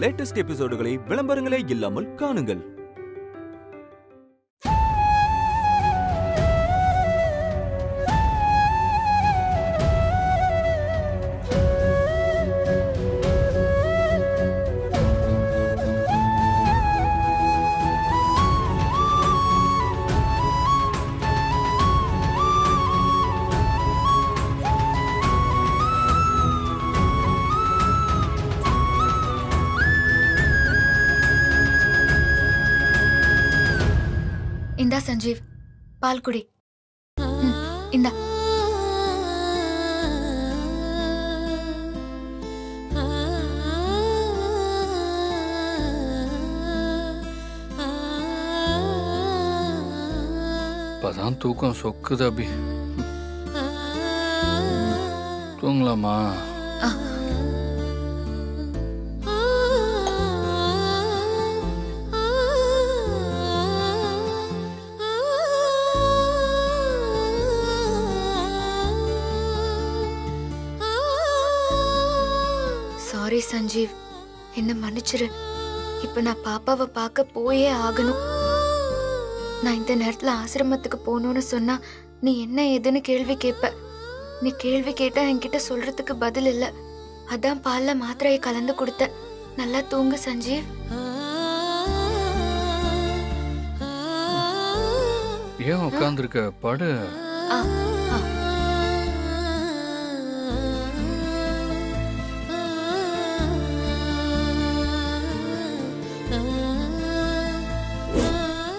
Latest எபிசோடுகளை விளம்பரங்களே இல்லாமல் காணுங்கள். இந்தா சஞ்சீவ், பால் குடி. இந்தா. இப்பதான் தூக்கம் சொக்குது அபி. தூங்கலாமா? சாரி சஞ்சீவ், என்ன மன்னிச்சிரு. இப்ப நான் பாப்பாவை பார்க்க போயே ஆகணும். நான் இந்த நேரத்துல ஆசிரமத்துக்கு போகணும்னு சொன்னா நீ என்ன ஏதுன்னு கேள்வி கேட்ப. நீ கேள்வி கேட்டா என்கிட்ட சொல்றதுக்கு பதில் இல்ல. அதான் பால்ல மாத்திரையை கலந்து கொடுத்த. நல்லா தூங்கு சஞ்சீவ். ஏன் உட்கார்ந்துருக்க? படு.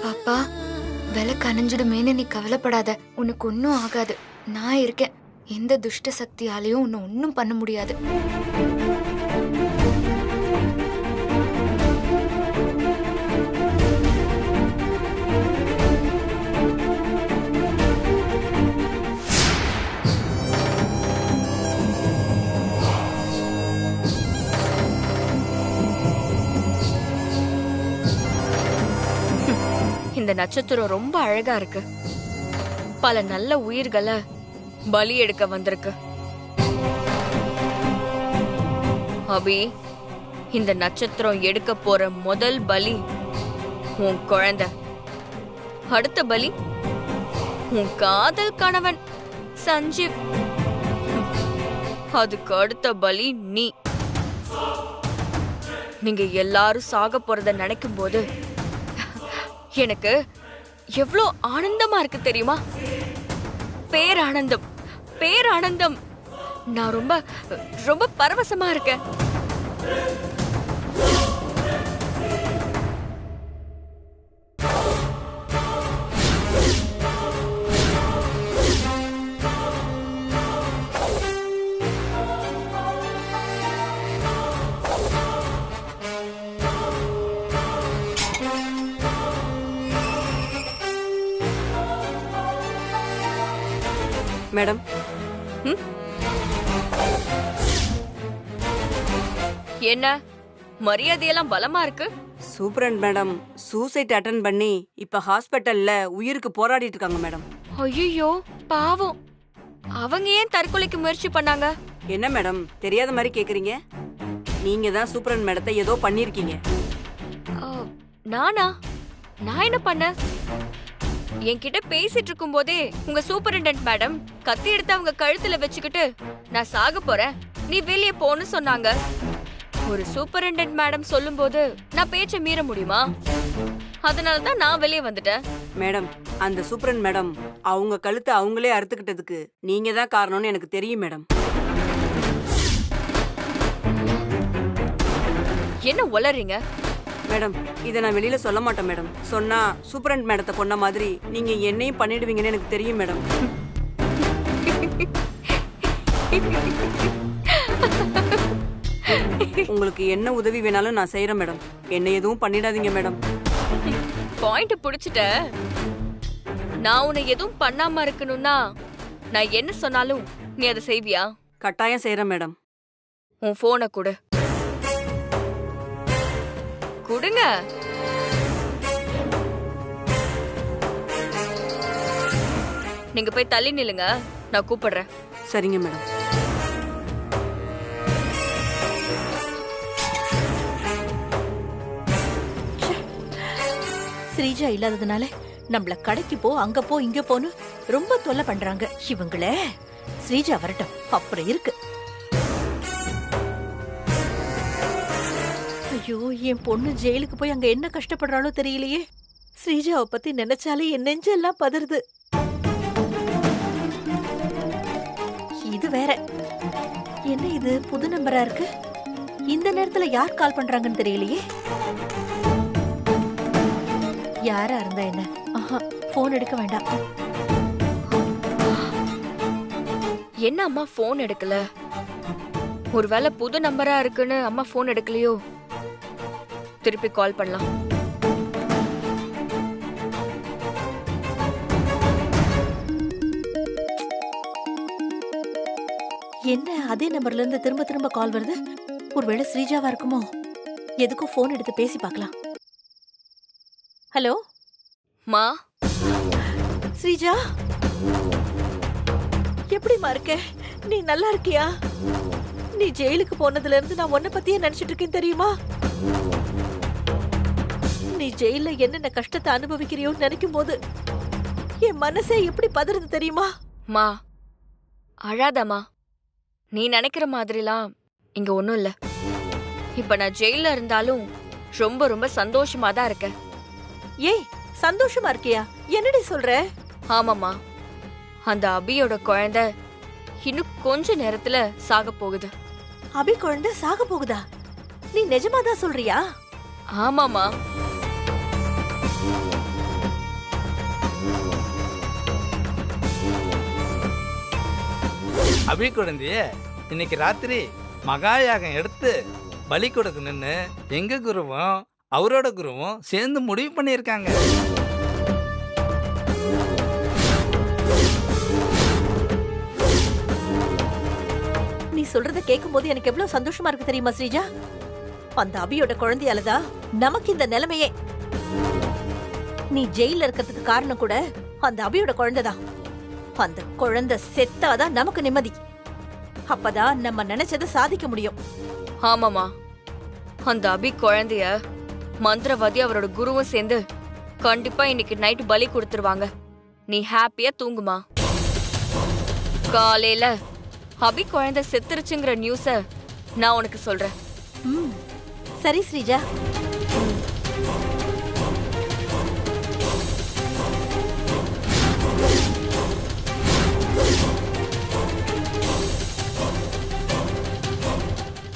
பாப்பா, விலை கனிஞ்சிடுமேன்னு நீ கவலைப்படாத. உனக்கு ஒன்னும் ஆகாது. நான் இருக்கேன். எந்த துஷ்ட சக்தியாலையும் உன்னை ஒன்னும் பண்ண முடியாது. இந்த நட்சத்திரம் ரொம்ப அழகா இருக்கு. பல நல்ல உயிர்களை பலி எடுக்க வந்திருக்கு. அபி, இந்த நட்சத்திரம் எடுக்க போற முதல் பலி உன் குழந்தை. அடுத்த பலி உன் காதல் கணவன் சஞ்சீவ். அதுக்கு அடுத்த பலி நீ. நீங்க எல்லாரும் சாக போறத நினைக்கும் போது எனக்கு எவ்வளோ ஆனந்தமா இருக்கு தெரியுமா? பேரானந்தம், பேரானந்தம். நான் ரொம்ப ரொம்ப பரவசமா இருக்கேன். மேடம், என்ன மரியாதையெல்லாம் பலமா இருக்கு? சூப்பரண்ட் மேடம் சூசைட் அட்டன் பண்ணி இப்ப ஹாஸ்பிட்டல்ல உயிருக்கு போராடிட்டு இருக்காங்க மேடம். ஐயோ பாவம். அவங்க ஏன் தற்கொலைக்கு முயற்சி பண்ணாங்க? என்ன மேடம் தெரியாத மாதிரி கேக்குறீங்க? நீங்க தான் சூப்பரண்ட் மேடத்தை ஏதோ பண்ணிருக்கீங்க. நானா? நான் என்ன பண்ண? என்கிட்ட பேசிட்டு இருக்கும் போதே உங்க சூப்பரிண்டென்ட் மேடம் கத்தி எடுத்து அவங்க கழுத்துல வச்சுக்கிட்டு நான் சாக போறேன், நீ வெளியே போன்னு சொன்னாங்க. ஒரு சூப்பரிண்டென்ட் மேடம் சொல்லும் போது நான் பேச்ச மீற முடியுமா? அதனாலதான் நான் வெளியே வந்துட்டேன். மேடம், அந்த சூப்பரண்ட் மேடம் அவங்க கழுத்தை அவங்களே அறுத்துக்கிட்டதுக்கு நீங்க தான் காரணம்னு எனக்கு தெரியும் மேடம். என்ன உளறீங்க? மேடம், இதை நான் வெளியில சொல்ல மாட்டேன் மேடம். சொன்னா சூப்பரண்ட் மேடத்தை கொன்ன மாதிரி நீங்க என்னையும் பண்ணிடுவீங்கன்னு எனக்கு தெரியும் மேடம். உங்களுக்கு என்ன உதவி வேணாலும் நான் செய்யறேன் மேடம். என்ன எதுவும் பண்ணிடாதீங்க மேடம். பாயிண்ட் புடிச்சிட்ட. நான் உன்னை எதுவும் பண்ணாம இருக்கணும்னா நான் என்ன சொன்னாலும் நீ அதை செய்வியா? கட்டாயம் செய்யறேன் மேடம். உன் போனை கொடு. கொடுங்க. நீங்க போய் தள்ளி நில்லுங்க, நான் கூப்பிடுறேன். சரிங்க மேடம். ஸ்ரீஜா இல்லாததுனால நம்மள கடைக்கு போ, அங்க போ, இங்க போன்னு ரொம்ப தொல்லை பண்றாங்க இவங்கள. ஸ்ரீஜா வரட்டும், அப்புறம் இருக்கு. ஐயோ, என் பொண்ணு ஜெயிலுக்கு போய் அங்க என்ன கஷ்டப்படுறாளோ தெரியலையே. ஸ்ரீஜாவை பத்தி நினைச்சாலே என் நெஞ்செல்லாம் பதறுது. இது வேற என்ன, இது புது நம்பரா இருக்கு. இந்த நேரத்துல யார் கால் பண்றாங்கன்னு தெரியலையே. யாரா இருந்தா என்ன? ஆஹா, போன் எடுக்க வேண்டாம். என்ன அம்மா போன் எடுக்கல? ஒருவேளை புது நம்பரா இருக்குன்னு அம்மா போன் எடுக்கலையோ? திருப்பி கால் பண்ணலாம். என்ன அதே நம்பர்ல இருந்து திரும்ப திரும்ப கால் வருது? ஒருவேளை ஸ்ரீஜாவா இருக்குமோ? எதுக்கும் போன் எடுத்து பேசி பார்க்கலாம். ஹலோ மா, ஸ்ரீஜா, எப்படிமா இருக்க? நீ நல்லா இருக்கியா? நீ ஜெயிலுக்கு போனதுல இருந்து நான் உன்னை பத்தியே நினைச்சிட்டு இருக்கேன் தெரியுமா? நீ ஜெயில என்னென்ன கஷ்டத்தை அனுபவிக்கிறியோன்னு நினைக்கும் போது என் மனசே எப்படி பதறுது தெரியுமா? மா அழாதம்மா. நீ நினைக்கிற மாதிரிலாம் இங்க ஒண்ணும் இல்ல. இப்ப நான் ஜெயில இருந்தாலும் ரொம்ப ரொம்ப சந்தோஷமா தான் இருக்கேன். ஏய், சந்தோஷமா இருக்கியா? என்னடி சொல்ற? ஆமாம்மா, அந்த அபியோட குழந்தை இன்னும் கொஞ்ச நேரத்துல சாக போகுது. அபி குழந்தை சாக போகுதா? நீ நிஜமாதான் சொல்றியா? ஆமாமா. அபி குழந்தைய இன்னைக்கு ராத்திரி மகாயாகம் எடுத்து பலி கொடுக்கணும்னு எங்க குருவும் அவரோட குருவும் சேர்ந்து முடிவு பண்ணியிருக்காங்க. நீ சொல்றத கேட்கும் போது எனக்கு எவ்வளவு சந்தோஷமா இருக்கு தெரியுமா ஸ்ரீஜா? அந்த அபியோட குழந்தையாலதான் நமக்கு இந்த நிலைமையே. நீ ஜெயில இருக்கிறதுக்கு காரணம் கூட அந்த அபியோட குழந்தைதான். அந்த குழந்தை செத்தாதான் நமக்கு நிம்மதி. அப்பதான் நம்ம நினைச்சதை சாதிக்க முடியும். ஆமாமா, அந்த அபி குழந்தைய மந்திரவாதி அவரோட குருவும் சேர்ந்து கண்டிப்பா இன்னைக்கு நைட் பலி கொடுத்துருவாங்க. நீ ஹாப்பியா தூங்குமா. காலையில அபி குழந்தை செத்துருச்சுங்கிற நியூஸ நான் உனக்கு சொல்றேன். சரி ஸ்ரீஜா.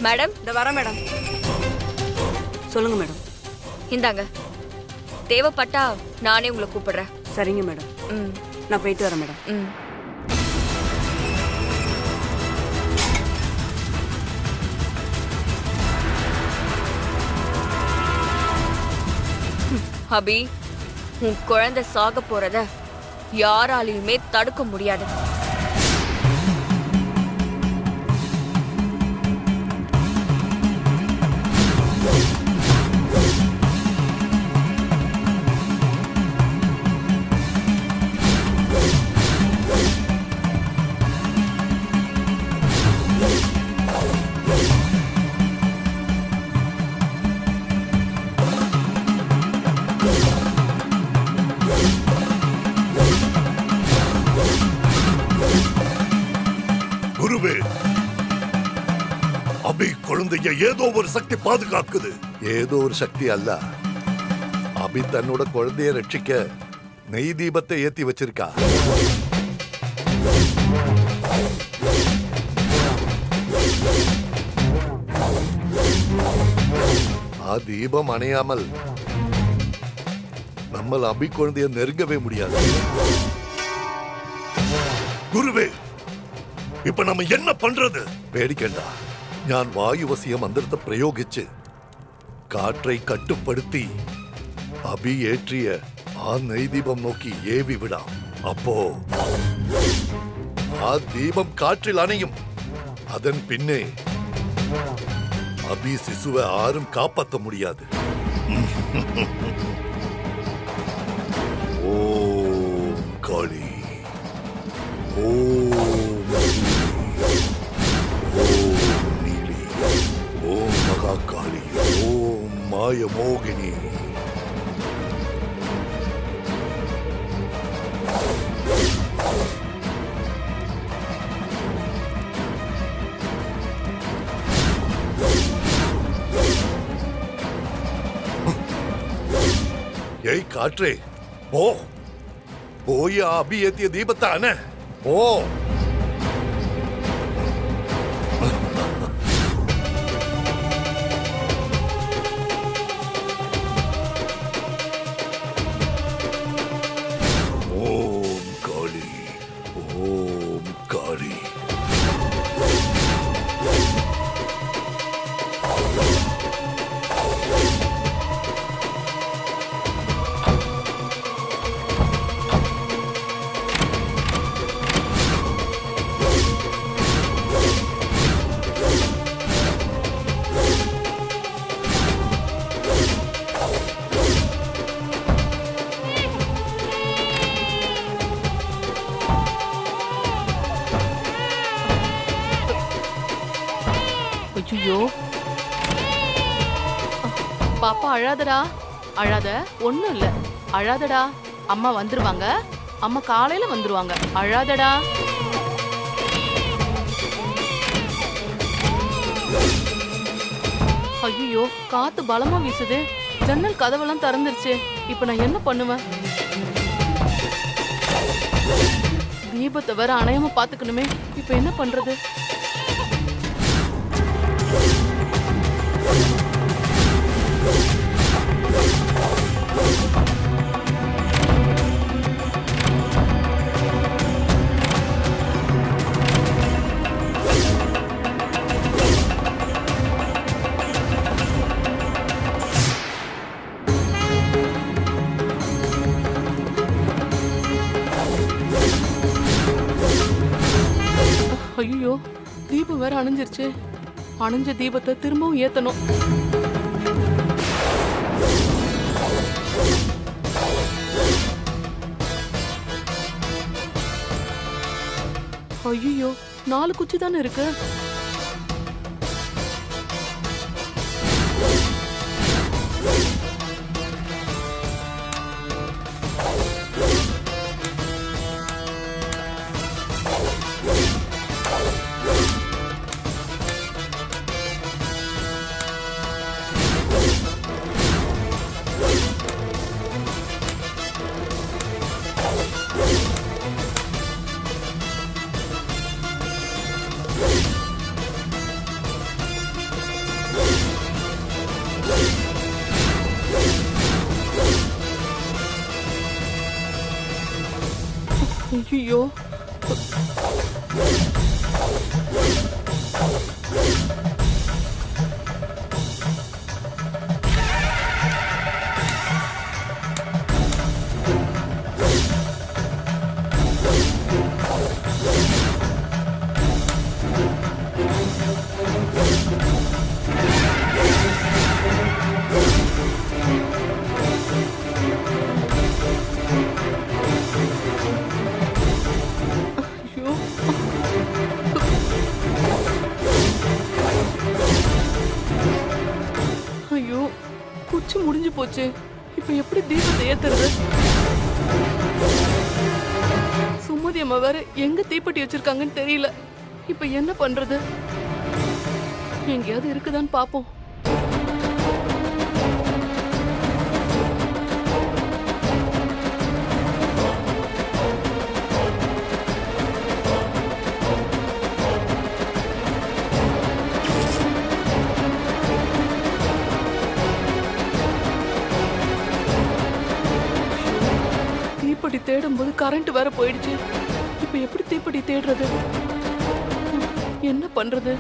மேடம், இந்த வரேன் மேடம். சொல்லுங்க மேடம். இந்தாங்க, தேவைப்பட்டா நானே உங்களை கூப்பிடுறேன். சரிங்க மேடம். நான் போயிட்டு வரேன் மேடம். அபி, உன் குழந்தை சாக போறத யாராலையுமே தடுக்க முடியாது. அபி குழந்தைய ஏதோ ஒரு சக்தி பாதுகாக்குது. ஏதோ ஒரு சக்தி அல்ல, அபி தன்னோட குழந்தைய ரட்சிக்க நெய் தீபத்தை ஏத்தி வச்சிருக்கா. ஆ தீபம் அணையாமல் நம்ம அபி குழந்தைய நெருங்கவே முடியாது. குருவே, இப்ப நம்ம என்ன பண்றது? பேடிக்கண்டா, ഞാൻ വായുവസിയ മന്ത്രത്തെ പ്രയോഗിച്ച് കാற்றை കട്ടുപ്പെടുത്തി അഭി ഏற்றிയ ആ നെയ്ദീപം നോക്കി ഏവി വിടാം. അപ്പോ ആ ദീപം കാற்றிൽ അണയും. അതൻ പിന്നെ അഭി ശിശുവെ ആരും കാപ്പാത്ത മുടിയാതെ. ഓം കാളി, ഓം ஓம் மகாகாளி, ஓம் மாய மோகினி. ஏய் காற்றே போ, போய் அபி ஏத்திய தீபத்தை அண போ. ஓம் காளி, ஓம் காளி. ஐயோ, பாப்பா அழாதடா, அழாத, ஒண்ணும் இல்ல, அழாதடா. அம்மா வந்துருவாங்க, அம்மா காலையில வந்துருவாங்க, அழாதடா. ஐயோ, காத்து பலமா வீசுது, ஜன்னல் கதவெல்லாம் திறந்துருச்சு. இப்ப நான் என்ன பண்ணுவேன்? தீபத்தை வேற அணையாம பாத்துக்கணுமே, இப்ப என்ன பண்றது? ஐயோ, தீபம் வேற அணைஞ்சிருச்சு. அணைஞ்ச தீபத்தை திரும்பவும் ஏத்தணும். ஐயோ, 4 குச்சி தானே இருக்கு. ஐயோ, ஐயோ, குச்சி முடிஞ்சு போச்சு. இப்ப எப்படி தீபத்தை ஏத்துறது? சுமதி அம்மா வேற எங்க தீப்பெட்டி வச்சிருக்காங்கன்னு தெரியல. இப்ப என்ன பண்றது? எங்கேயாவது இருக்குதான்னு பாப்போம். தீப்பெட்டி தேடும்போது கரண்ட் வேற போயிடுச்சு. இப்ப எப்படி தீப்பெட்டி தேடுறது? என்ன பண்றது?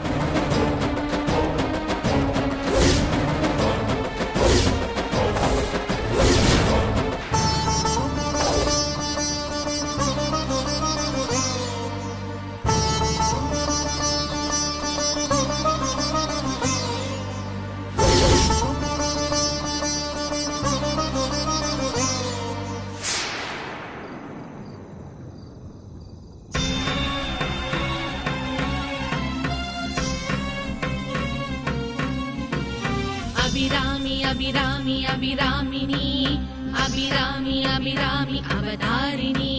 அபிராமி அபிராமி அபிராமினி அபிராமி அபிராமி அவதாரிணி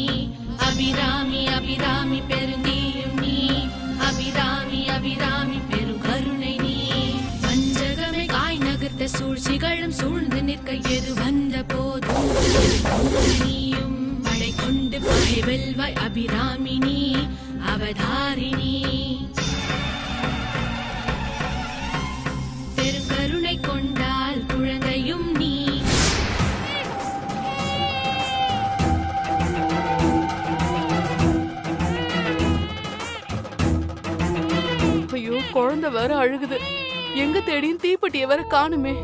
அபிராமி அபிராமி பெருந்தீயும் நீ அபிராமி அபிராமி பெருங்கருணை நீ பஞ்சகமே காய் நகர்த்த சூழ்ச்சிகளும் சூழ்ந்து நிற்க எது வந்த போதும் நீயும் படை கொண்டு பகை வெல்வாய் அபிராமினி அவதாரிணி பெருங்கருணை கொண்டால் குழந்தையும் நீ ஐயோ குழந்தை வேற அழுகுது. எங்க தேடியும் தீப்பெட்டிய வேற காணுமே.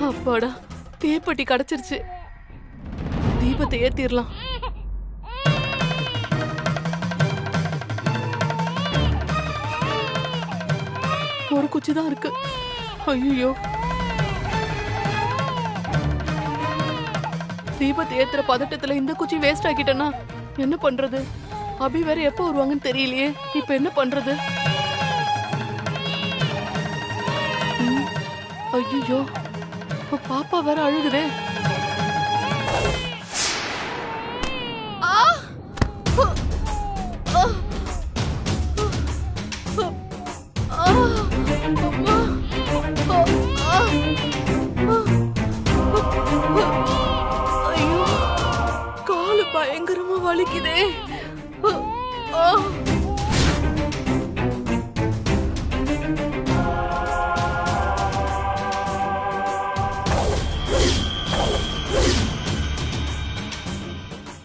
அப்பாடா, தீப்பெட்டி கிடைச்சிருச்சு. தீபத்தை ஏத்திரலாம். ஒரு குச்சி தான் இருக்கு. ஐயோ, தீபத்தை ஏத்துற பதட்டத்துல இந்த குச்சி வேஸ்ட் ஆக்கிட்டேன்னா என்ன பண்றது? அபி வேற எப்ப வருவாங்கன்னு தெரியலையே. இப்ப என்ன பண்றது? ஐயோ, பாப்பா வேற அழுகுதே. ஐயோ, காலு பயங்கரமா வலிக்குதே.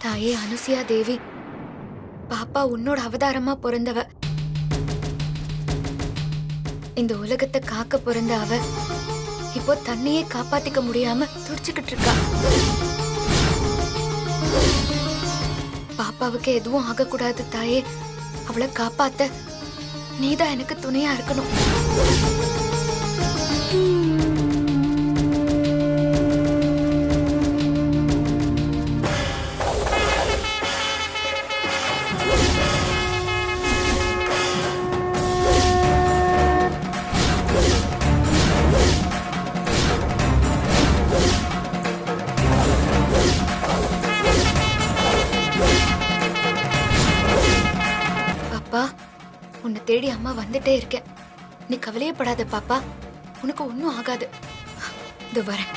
தாயே அனுசியா தேவி, பாப்பா உன்னோட அவதாரமா பிறந்தவ. இந்த உலகத்தை காக்க பிறந்த அவ இப்போ தன்னையே காப்பாத்திக்க முடியாம துடிச்சுக்கிட்டு இருக்கா. பாப்பாவுக்கு எதுவும் ஆகக்கூடாது தாயே. அவளை காப்பாத்த நீதான் எனக்கு துணையா இருக்கணும். உன்னை தேடி அம்மா வந்துட்டே இருக்கேன். நீ கவலையப்படாத பாப்பா, உனக்கு ஒன்னும் ஆகாது. இது வரேன்.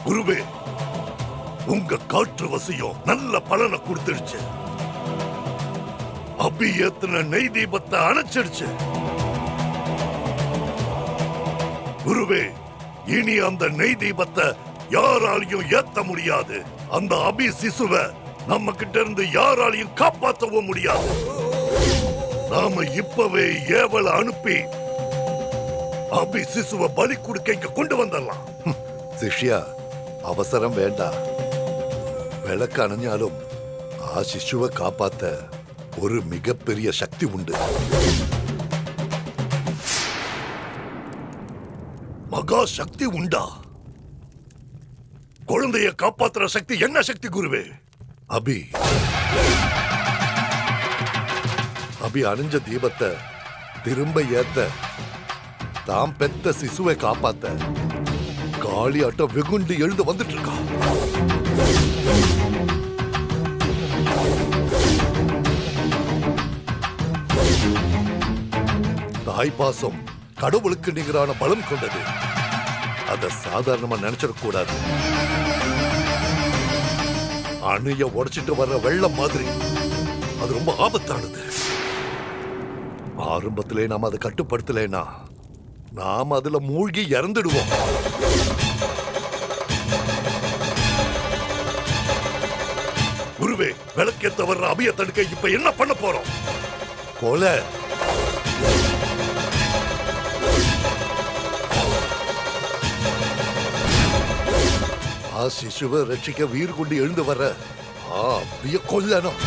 குருவே, உங்க காற்று வசியம் நல்ல பலனை கொடுத்துடுச்சு. அபி ஏத்துன நெய் தீபத்தை அணைச்சிடுச்சு. குருவே, இனி அந்த நெய் தீபத்தை யாராலையும் ஏத்த முடியாது. அந்த அபி சிசுவை நம்ம கிட்ட இருந்து யாராலையும் காப்பாற்றவும் முடியாது. நாம இப்பவே ஏவலை அனுப்பி அபி சிசுவை பலி கொடுக்க இங்க கொண்டு வந்துடலாம். சிஷ்யா, அவசரம் வேண்டாம். விளக்கு அணைஞ்சாலும் ஆ சிசுவை காப்பாத்த ஒரு மிகப்பெரிய சக்தி உண்டு. மகா சக்தி உண்டா? குழந்தைய காப்பாத்துற சக்தி என்ன சக்தி குருவே? அபி அணிஞ்ச தீபத்தை திரும்ப ஏத்த, தாம் பெத்த சிசுவை காப்பாத்த காளி ஆட்டம் வெகுண்டு எழுந்து வந்துட்டு இருக்கா. தாய்ப்பாசம் கடவுளுக்கு நிகரான பலம் கொண்டது. அத சாதாரணமா நினைச்சிடக்கூடாது. அணைய உடைச்சிட்டு வர்ற வெள்ளம் மாதிரி அது ரொம்ப ஆபத்தானது. ஆரம்பத்திலே நாம அதை கட்டுப்படுத்தலைன்னா நாம் அதுல மூழ்கி இறந்துடுவோம். குருவே, விளக்கேத்த வர்ற அபிய தடுக்க இப்ப என்ன பண்ண போறோம்? கொலை. சிசுவை ரட்சிக்க வீர் கொண்டு எழுந்து வர்ற அபிய கொல்லணும்.